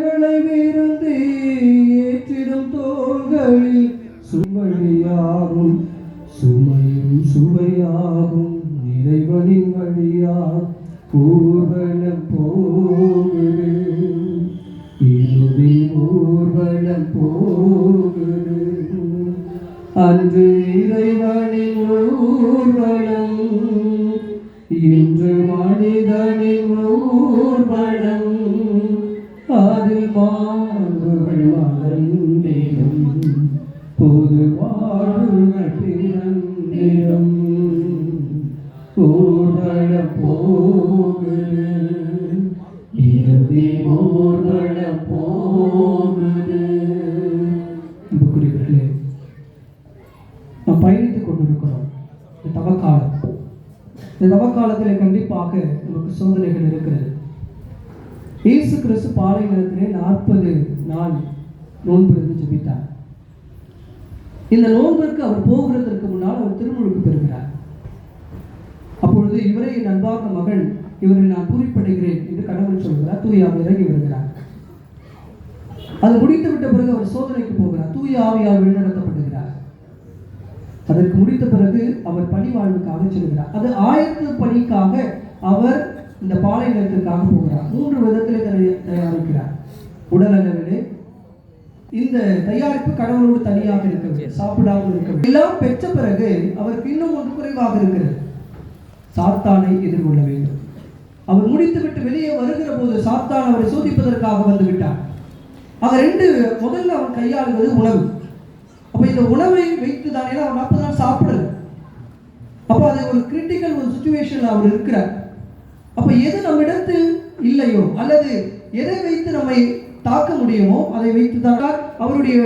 இறைவனை விருந்து ஏற்றிடும் தோள்களில் சுவழியாகும் சுமையும் சுவையாகும் இறைவனின் வழியா ஊர்வலம் போகுது இறுதி ஊர்வலம் போகுது அன்று இறைவனின் ஊர்வலம் இன்று மனிதனின் ஊர்வலம் அதில் மாண்புகள் மலர்ந்திடும் பொது வாழ்வுகள் பிறந்திடும் ஊர்வலம் போகுது இறுதி ஊர்வலம் போகுது. அன்புக்குரியவர்களே, நாம் பயணித்துக் கொண்டிருக்கிறோம். இந்த தவக்காலம், இந்த தவக்காலத்தில் கண்டிப்பாக நமக்கு சோதனைகள் இருக்கிறது. இயேசு கிறிஸ்து பாலைவனத்திலே 40 நாள் நோன்பு இருந்து ஜெபித்தார். இந்த நோன்பிற்கு அவர் போகிறதற்கு முன்னால் அவர் திருமுழுக்கு பெறுகிறார். அப்பொழுது இவரை என் அன்பார்ந்த மகன், இவரை நான் குறிப்பிடுகிறேன் என்று கடவுள் சொல்கிறார். தூய ஆவி இறங்கி வருகிறார். அது முடித்து விட்ட பிறகு அவர் சோதனைக்கு போகிறார். தூய ஆவியால் வழிநடத்தப்படுகிறார். அதற்கு முடித்த பிறகு அவர் பணி வாழ்வுக்காக செல்கிறார். அது ஆயத்த பணிக்காக அவர் இந்த பாலைவனத்திற்காக போகிறார். 3 விதத்திலே தயாரிக்கிறார். உடல் அளவிலே இந்த தயாரிப்பு கடவுளோடு தனியாக இருக்கிறது, சாப்பிடாமல் இருக்கிறது. எல்லாம் பெற்ற பிறகு அவருக்கு இன்னும் ஒன்று குறைவாக இருக்கிறது. சாத்தானை எதிர்கொள்ள வேண்டும். அவர் முடித்துவிட்டு வெளியே வருகிற போது சாத்தான் அவரை சோதிப்பதற்காக வந்து விட்டார். முதல்ல அவர் கையாளுவது உணவு. அப்ப இந்த உணவை வைத்துதான், ஏன்னா அவர் 40 நாள் சாப்பிடல. அப்ப அது ஒரு கிரிட்டிக்கல் ஒரு சிச்சுவேஷன்ல அவர் இருக்கிறார். அப்ப எது நம்மிடத்தில் இல்லையோ அல்லது எதை வைத்து நம்மை தாக்க முடியுமோ அதை வைத்துதான் அவருடைய